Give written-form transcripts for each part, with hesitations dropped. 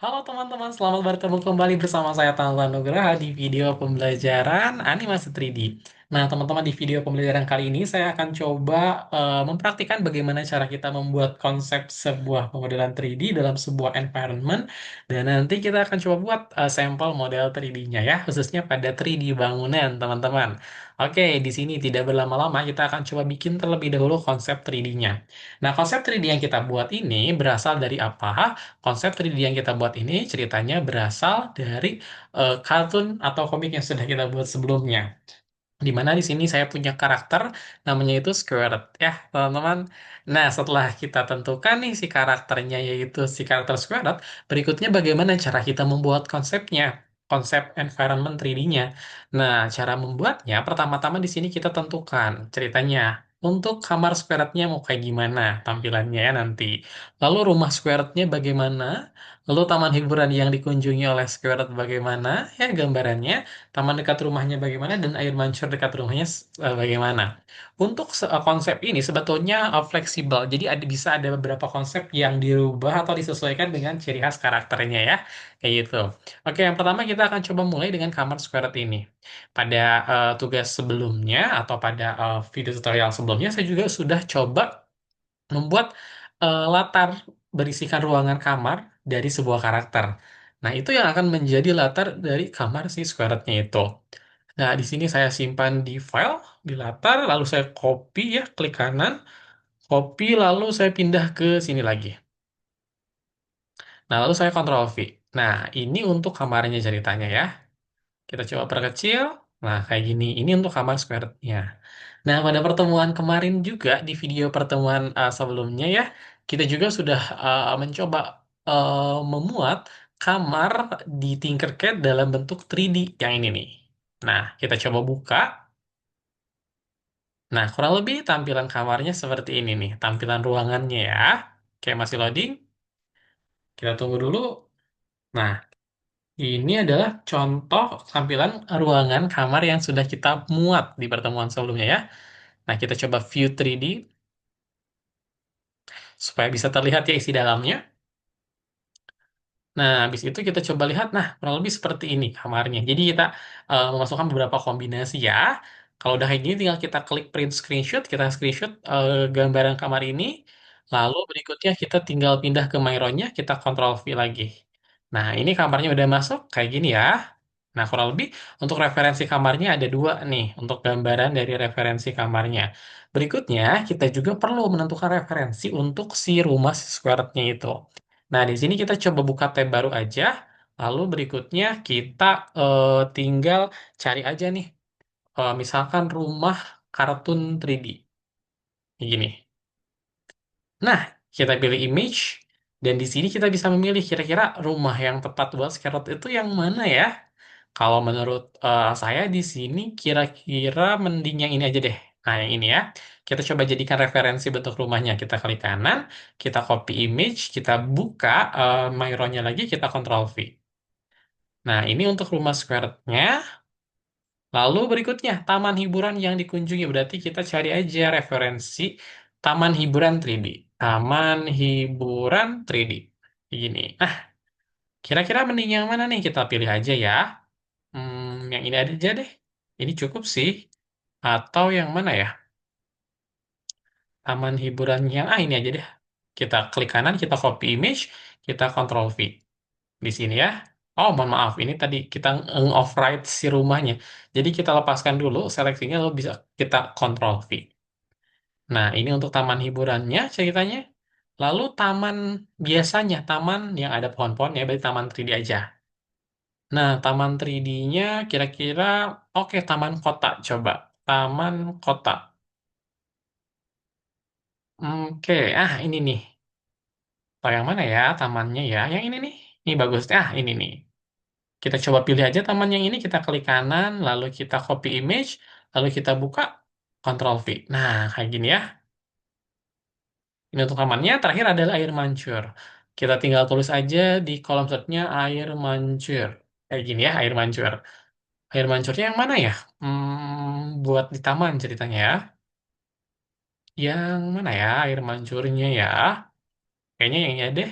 Halo teman-teman, selamat bertemu kembali bersama saya Tantan Nugraha di video pembelajaran animasi 3D. Nah, teman-teman, di video pembelajaran kali ini saya akan coba mempraktikkan bagaimana cara kita membuat konsep sebuah pemodelan 3D dalam sebuah environment, dan nanti kita akan coba buat sampel model 3D-nya ya, khususnya pada 3D bangunan, teman-teman. Oke, di sini tidak berlama-lama, kita akan coba bikin terlebih dahulu konsep 3D-nya. Nah, konsep 3D yang kita buat ini berasal dari apa? Konsep 3D yang kita buat ini ceritanya berasal dari kartun atau komik yang sudah kita buat sebelumnya. Di mana di sini saya punya karakter namanya itu Squidward ya, teman-teman. Nah, setelah kita tentukan nih si karakternya yaitu si karakter Squidward, berikutnya bagaimana cara kita membuat konsepnya, konsep environment 3D-nya. Nah, cara membuatnya pertama-tama di sini kita tentukan ceritanya. Untuk kamar Squidward-nya mau kayak gimana tampilannya ya nanti. Lalu rumah Squidward-nya bagaimana? Lalu taman hiburan yang dikunjungi oleh Squidward bagaimana? Ya gambarannya, taman dekat rumahnya bagaimana, dan air mancur dekat rumahnya bagaimana. Untuk konsep ini sebetulnya fleksibel, jadi bisa ada beberapa konsep yang dirubah atau disesuaikan dengan ciri khas karakternya ya, kayak gitu. Oke, yang pertama kita akan coba mulai dengan kamar Square ini. Pada tugas sebelumnya atau pada video tutorial sebelumnya, saya juga sudah coba membuat latar berisikan ruangan kamar dari sebuah karakter. Nah, itu yang akan menjadi latar dari kamar si Squaretnya itu. Nah, di sini saya simpan di file, di latar, lalu saya copy ya, klik kanan, copy, lalu saya pindah ke sini lagi. Nah, lalu saya Ctrl V. Nah, ini untuk kamarnya ceritanya ya. Kita coba perkecil. Nah, kayak gini. Ini untuk kamar square-nya. Nah, pada pertemuan kemarin juga, di video pertemuan sebelumnya ya, kita juga sudah mencoba memuat kamar di Tinkercad dalam bentuk 3D yang ini nih. Nah, kita coba buka. Nah, kurang lebih tampilan kamarnya seperti ini nih. Tampilan ruangannya ya. Kayak masih loading. Kita tunggu dulu. Nah, ini adalah contoh tampilan ruangan kamar yang sudah kita muat di pertemuan sebelumnya ya. Nah, kita coba view 3D supaya bisa terlihat ya isi dalamnya. Nah, habis itu kita coba lihat, nah, kurang lebih seperti ini kamarnya. Jadi kita memasukkan beberapa kombinasi ya. Kalau udah kayak gini, tinggal kita klik print screenshot, kita screenshot gambaran kamar ini. Lalu berikutnya kita tinggal pindah ke Myron-nya, kita Ctrl V lagi. Nah, ini kamarnya udah masuk, kayak gini ya. Nah, kurang lebih untuk referensi kamarnya ada dua nih, untuk gambaran dari referensi kamarnya. Berikutnya, kita juga perlu menentukan referensi untuk si rumah si square-nya itu. Nah, di sini kita coba buka tab baru aja. Lalu berikutnya kita tinggal cari aja nih, misalkan rumah kartun 3D. Kayak gini. Nah, kita pilih image, dan di sini kita bisa memilih kira-kira rumah yang tepat buat Scarlett itu yang mana ya. Kalau menurut saya di sini kira-kira mending yang ini aja deh. Nah, yang ini ya. Kita coba jadikan referensi bentuk rumahnya. Kita klik kanan, kita copy image, kita buka Myron-nya lagi, kita Ctrl V. Nah, ini untuk rumah square-nya. Lalu berikutnya, taman hiburan yang dikunjungi. Berarti kita cari aja referensi taman hiburan 3D. Taman hiburan 3D. Ini. Nah, kira-kira mending yang mana nih? Kita pilih aja ya. Yang ini aja deh. Ini cukup sih. Atau yang mana ya? Taman hiburan yang ini aja deh. Kita klik kanan, kita copy image, kita Ctrl V di sini ya. Oh, mohon maaf, ini tadi kita override si rumahnya. Jadi kita lepaskan dulu seleksinya, lalu bisa kita Ctrl V. Nah, ini untuk taman hiburannya ceritanya. Lalu taman biasanya, taman yang ada pohon-pohonnya, berarti taman 3D aja. Nah, taman 3D-nya kira-kira, oke, taman kota coba. Taman kota. Oke, ini nih. Atau yang mana ya tamannya ya? Yang ini nih. Ini bagus. Ini nih. Kita coba pilih aja taman yang ini, kita klik kanan, lalu kita copy image, lalu kita buka, Ctrl V. Nah, kayak gini ya. Ini untuk tamannya, terakhir adalah air mancur. Kita tinggal tulis aja di kolom search-nya air mancur. Kayak gini ya, air mancur. Air mancurnya yang mana ya? Buat di taman ceritanya ya. Yang mana ya air mancurnya ya? Kayaknya yang ini deh.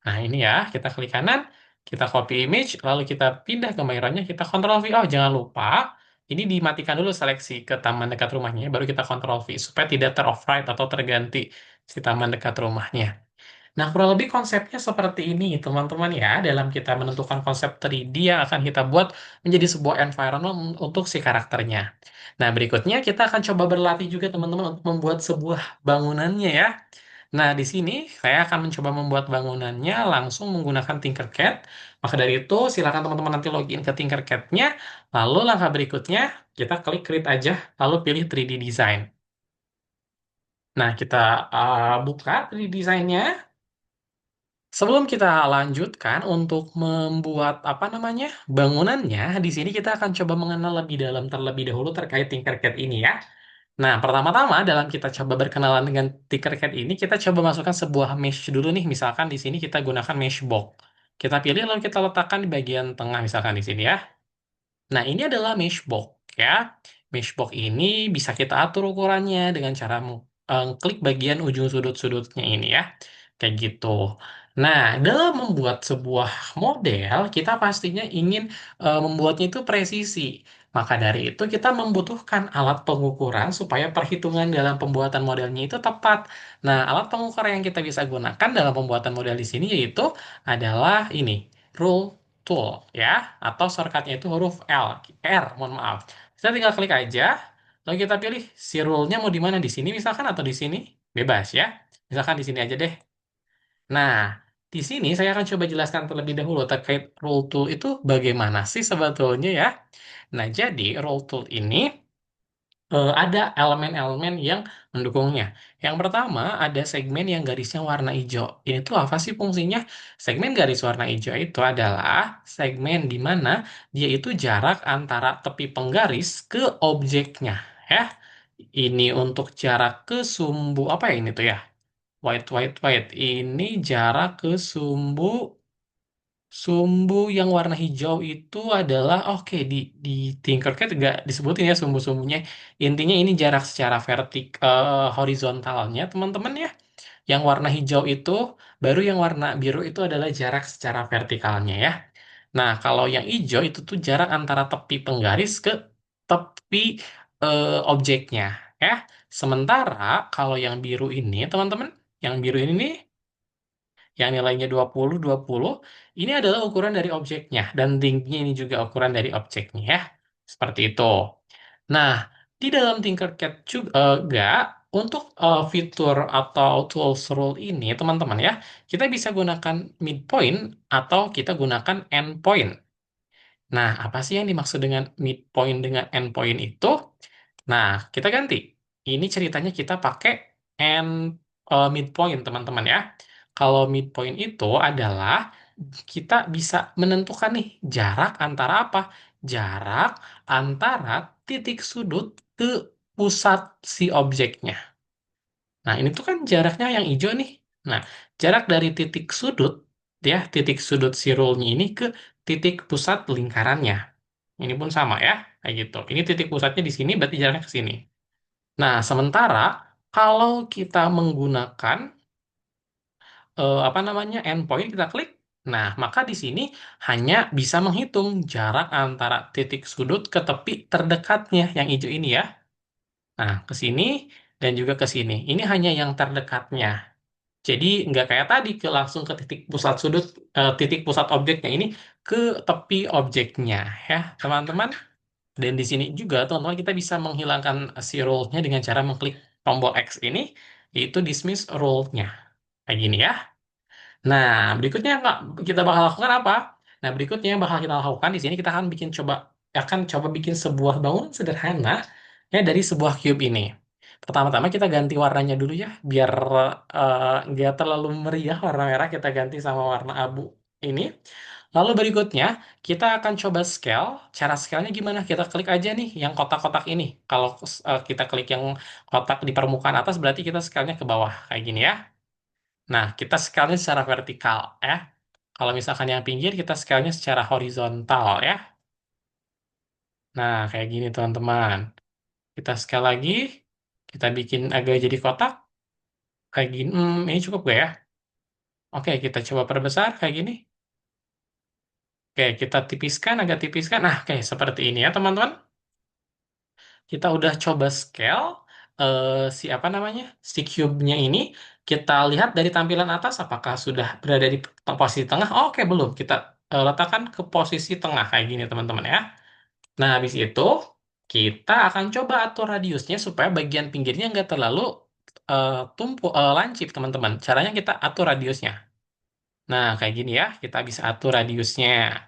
Nah, ini ya, kita klik kanan, kita copy image, lalu kita pindah ke background-nya, kita Ctrl V. Oh, jangan lupa, ini dimatikan dulu seleksi ke taman dekat rumahnya, baru kita Ctrl V, supaya tidak ter-override atau terganti si taman dekat rumahnya. Nah, kurang lebih konsepnya seperti ini, teman-teman ya, dalam kita menentukan konsep 3D yang akan kita buat menjadi sebuah environment untuk si karakternya. Nah, berikutnya kita akan coba berlatih juga teman-teman untuk membuat sebuah bangunannya ya. Nah, di sini saya akan mencoba membuat bangunannya langsung menggunakan Tinkercad. Maka dari itu, silakan teman-teman nanti login ke Tinkercad-nya. Lalu langkah berikutnya, kita klik create aja, lalu pilih 3D design. Nah, kita buka 3D design-nya. Sebelum kita lanjutkan untuk membuat apa namanya bangunannya, di sini kita akan coba mengenal lebih dalam terlebih dahulu terkait Tinkercad ini ya. Nah, pertama-tama dalam kita coba berkenalan dengan Tinkercad ini, kita coba masukkan sebuah mesh dulu nih. Misalkan di sini kita gunakan mesh box. Kita pilih lalu kita letakkan di bagian tengah misalkan di sini ya. Nah, ini adalah meshbox ya. Meshbox ini bisa kita atur ukurannya dengan cara klik bagian ujung sudut-sudutnya ini ya. Kayak gitu. Nah, dalam membuat sebuah model, kita pastinya ingin membuatnya itu presisi. Maka dari itu kita membutuhkan alat pengukuran supaya perhitungan dalam pembuatan modelnya itu tepat. Nah, alat pengukur yang kita bisa gunakan dalam pembuatan model di sini yaitu adalah ini, rule tool ya, atau shortcutnya itu huruf mohon maaf. Kita tinggal klik aja, lalu kita pilih si rule-nya mau di mana, di sini misalkan atau di sini, bebas ya. Misalkan di sini aja deh. Nah, di sini saya akan coba jelaskan terlebih dahulu terkait rule tool itu bagaimana sih sebetulnya ya. Nah, jadi rule tool ini ada elemen-elemen yang mendukungnya. Yang pertama, ada segmen yang garisnya warna hijau. Ini tuh apa sih fungsinya? Segmen garis warna hijau itu adalah segmen di mana dia itu jarak antara tepi penggaris ke objeknya. Ya, ini untuk jarak ke sumbu apa ya ini tuh ya? Wait. Ini jarak ke sumbu yang warna hijau itu adalah oke di Tinkercad nggak disebutin ya sumbu-sumbunya. Intinya ini jarak secara horizontalnya teman-teman ya. Yang warna hijau itu baru yang warna biru itu adalah jarak secara vertikalnya ya. Nah, kalau yang hijau itu tuh jarak antara tepi penggaris ke tepi objeknya ya. Sementara kalau yang biru ini teman-teman, yang biru ini nih yang nilainya 20 ini adalah ukuran dari objeknya, dan tingginya ini juga ukuran dari objeknya ya. Seperti itu. Nah, di dalam Tinkercad juga, untuk fitur atau tools rule ini, teman-teman ya, kita bisa gunakan midpoint atau kita gunakan endpoint. Nah, apa sih yang dimaksud dengan midpoint dengan endpoint itu? Nah, kita ganti. Ini ceritanya kita pakai end midpoint, teman-teman ya. Kalau midpoint itu adalah kita bisa menentukan nih jarak antara apa? Jarak antara titik sudut ke pusat si objeknya. Nah, ini tuh kan jaraknya yang hijau nih. Nah, jarak dari titik sudut, ya, titik sudut si roll-nya ini ke titik pusat lingkarannya. Ini pun sama ya, kayak gitu. Ini titik pusatnya di sini, berarti jaraknya ke sini. Nah, sementara kalau kita menggunakan apa namanya endpoint, kita klik. Nah, maka di sini hanya bisa menghitung jarak antara titik sudut ke tepi terdekatnya yang hijau ini ya. Nah, ke sini dan juga ke sini. Ini hanya yang terdekatnya. Jadi nggak kayak tadi ke langsung ke titik pusat sudut, titik pusat objeknya ini ke tepi objeknya ya, teman-teman. Dan di sini juga teman-teman kita bisa menghilangkan si role-nya dengan cara mengklik tombol X ini, yaitu dismiss role-nya. Kayak gini ya. Nah, berikutnya Kak, kita bakal lakukan apa? Nah, berikutnya yang bakal kita lakukan di sini kita akan coba bikin sebuah bangunan sederhana ya dari sebuah cube ini. Pertama-tama kita ganti warnanya dulu ya, biar nggak terlalu meriah warna merah, kita ganti sama warna abu ini. Lalu berikutnya kita akan coba scale. Cara scale-nya gimana? Kita klik aja nih yang kotak-kotak ini. Kalau kita klik yang kotak di permukaan atas berarti kita scale-nya ke bawah kayak gini ya. Nah, kita scale-nya secara vertikal ya. Kalau misalkan yang pinggir, kita scale-nya secara horizontal ya. Nah, kayak gini teman-teman. Kita scale lagi. Kita bikin agak jadi kotak. Kayak gini. Ini cukup gak ya? Oke, kita coba perbesar kayak gini. Oke, kita tipiskan, agak tipiskan. Nah, oke, seperti ini ya, teman-teman. Kita udah coba scale si apa namanya si cube-nya ini. Kita lihat dari tampilan atas apakah sudah berada di posisi tengah. Oh, oke, belum. Kita letakkan ke posisi tengah kayak gini, teman-teman ya. Nah, habis itu kita akan coba atur radiusnya supaya bagian pinggirnya nggak terlalu tumpuk, lancip, teman-teman. Caranya kita atur radiusnya. Nah, kayak gini ya, kita bisa atur radiusnya.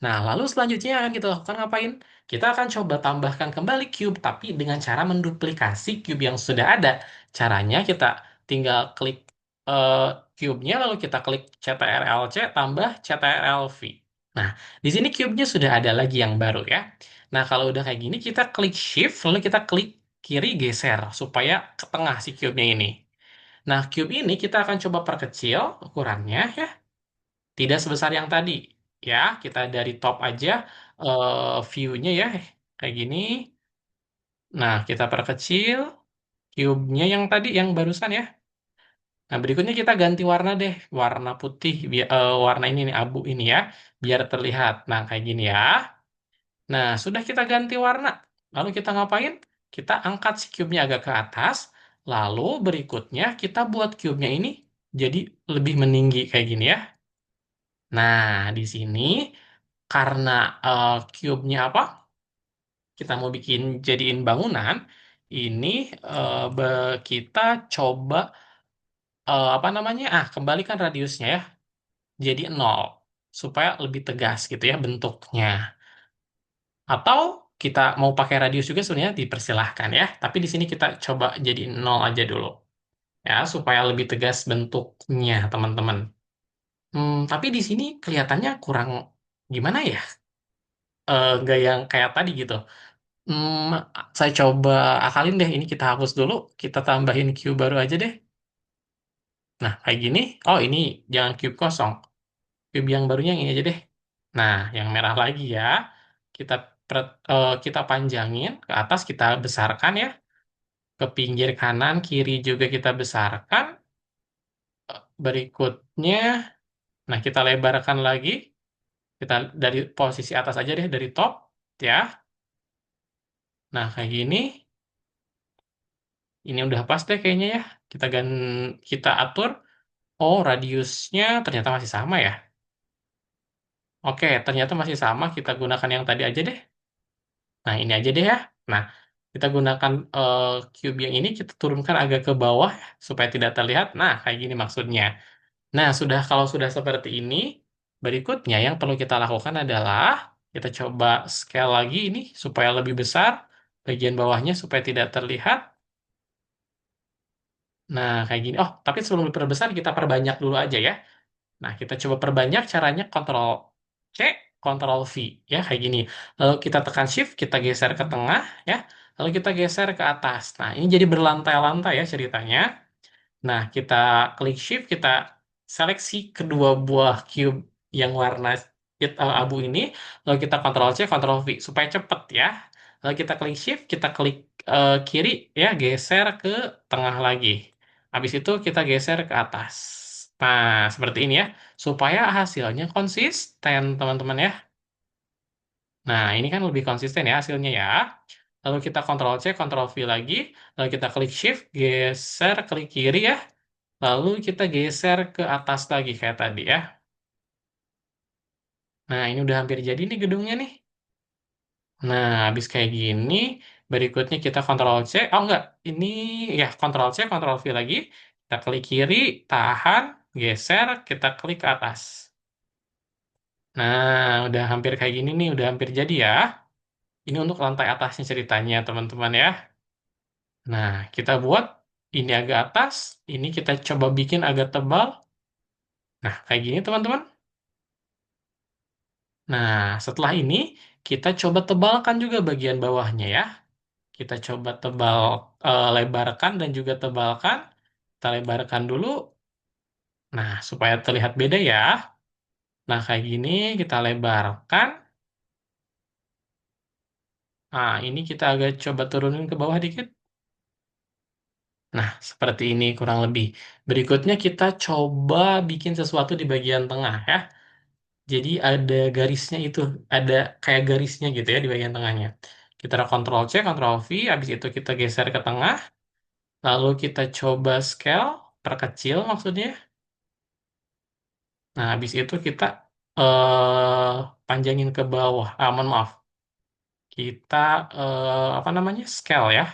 Nah, lalu selanjutnya yang akan kita lakukan ngapain? Kita akan coba tambahkan kembali cube, tapi dengan cara menduplikasi cube yang sudah ada. Caranya kita tinggal klik eh, cube-nya, lalu kita klik CTRL-C tambah CTRL-V. Nah, di sini cube-nya sudah ada lagi yang baru ya. Nah, kalau udah kayak gini, kita klik shift, lalu kita klik kiri geser, supaya ke tengah si cube-nya ini. Nah, cube ini kita akan coba perkecil ukurannya ya. Tidak sebesar yang tadi. Ya, kita dari top aja view-nya ya. Kayak gini. Nah, kita perkecil cube-nya yang tadi, yang barusan ya. Nah, berikutnya kita ganti warna deh. Warna putih, warna ini nih, abu ini ya. Biar terlihat. Nah, kayak gini ya. Nah, sudah kita ganti warna. Lalu kita ngapain? Kita angkat si cube-nya agak ke atas. Lalu berikutnya kita buat cube-nya ini jadi lebih meninggi kayak gini ya. Nah, di sini karena cube-nya apa? Kita mau bikin jadiin bangunan, ini kita coba apa namanya? Kembalikan radiusnya ya, jadi 0 supaya lebih tegas gitu ya bentuknya. Atau kita mau pakai radius juga sebenarnya dipersilahkan ya, tapi di sini kita coba jadi 0 aja dulu ya supaya lebih tegas bentuknya, teman-teman. Tapi di sini kelihatannya kurang gimana ya? Nggak yang kayak tadi gitu. Hmm, saya coba akalin deh. Ini kita hapus dulu. Kita tambahin cube baru aja deh. Nah, kayak gini. Oh, ini jangan cube kosong. Cube yang barunya yang ini aja deh. Nah, yang merah lagi ya. Kita kita panjangin ke atas, kita besarkan ya. Ke pinggir kanan, kiri juga kita besarkan. Berikutnya, nah kita lebarkan lagi. Kita dari posisi atas aja deh, dari top ya. Nah, kayak gini. Ini udah pas deh kayaknya ya. Kita atur. Oh, radiusnya ternyata masih sama ya. Oke, ternyata masih sama. Kita gunakan yang tadi aja deh. Nah, ini aja deh ya. Nah, kita gunakan cube yang ini, kita turunkan agak ke bawah supaya tidak terlihat. Nah, kayak gini maksudnya. Nah, kalau sudah seperti ini, berikutnya yang perlu kita lakukan adalah kita coba scale lagi ini supaya lebih besar bagian bawahnya supaya tidak terlihat. Nah, kayak gini. Oh, tapi sebelum diperbesar kita perbanyak dulu aja ya. Nah, kita coba perbanyak caranya Ctrl C, Ctrl V ya kayak gini. Lalu kita tekan Shift, kita geser ke tengah ya. Lalu kita geser ke atas. Nah, ini jadi berlantai-lantai ya ceritanya. Nah, kita klik Shift, kita seleksi kedua buah cube yang warna abu ini. Lalu kita Ctrl C, Ctrl V supaya cepet ya. Lalu kita klik Shift, kita klik kiri ya, geser ke tengah lagi. Habis itu kita geser ke atas. Nah, seperti ini ya. Supaya hasilnya konsisten, teman-teman ya. Nah, ini kan lebih konsisten ya hasilnya ya. Lalu kita Ctrl C, Ctrl V lagi. Lalu kita klik Shift, geser, klik kiri ya. Lalu kita geser ke atas lagi kayak tadi ya. Nah, ini udah hampir jadi nih gedungnya nih. Nah, habis kayak gini, berikutnya kita Ctrl C. Oh enggak, ini ya Ctrl C, Ctrl V lagi. Kita klik kiri, tahan, geser, kita klik ke atas. Nah, udah hampir kayak gini nih, udah hampir jadi ya. Ini untuk lantai atasnya ceritanya, teman-teman ya. Nah, kita buat ini agak atas, ini kita coba bikin agak tebal. Nah, kayak gini, teman-teman. Nah, setelah ini kita coba tebalkan juga bagian bawahnya ya. Kita coba lebarkan dan juga tebalkan. Kita lebarkan dulu. Nah, supaya terlihat beda ya. Nah, kayak gini kita lebarkan. Nah, ini kita agak coba turunin ke bawah dikit. Nah, seperti ini kurang lebih. Berikutnya kita coba bikin sesuatu di bagian tengah ya. Jadi ada garisnya itu, ada kayak garisnya gitu ya di bagian tengahnya. Kita Ctrl C, Ctrl V, habis itu kita geser ke tengah, lalu kita coba scale, perkecil maksudnya. Nah, habis itu kita panjangin ke bawah. Mohon maaf. Kita apa namanya? Scale ya.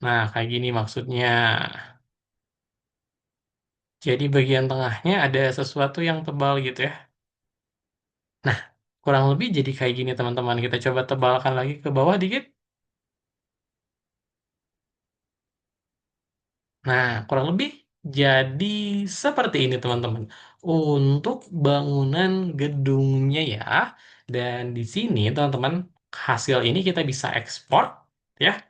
Nah, kayak gini maksudnya. Jadi bagian tengahnya ada sesuatu yang tebal gitu ya. Nah, kurang lebih jadi kayak gini teman-teman. Kita coba tebalkan lagi ke bawah dikit. Nah, kurang lebih jadi seperti ini teman-teman. Untuk bangunan gedungnya ya. Dan di sini teman-teman, hasil ini kita bisa ekspor ya.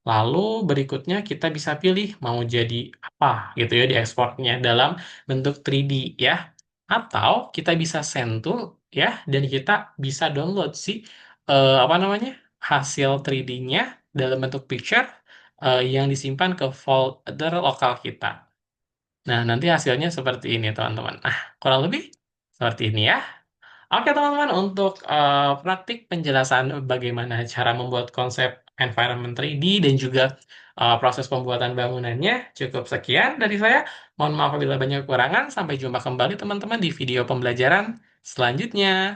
Lalu berikutnya kita bisa pilih mau jadi apa gitu ya di ekspornya dalam bentuk 3D ya. Atau kita bisa send to ya dan kita bisa download sih apa namanya hasil 3D-nya dalam bentuk picture yang disimpan ke folder lokal kita. Nah, nanti hasilnya seperti ini teman-teman. Nah, kurang lebih seperti ini ya. Oke teman-teman, untuk praktik penjelasan bagaimana cara membuat konsep environment 3D dan juga proses pembuatan bangunannya cukup sekian dari saya. Mohon maaf apabila banyak kekurangan. Sampai jumpa kembali teman-teman di video pembelajaran selanjutnya.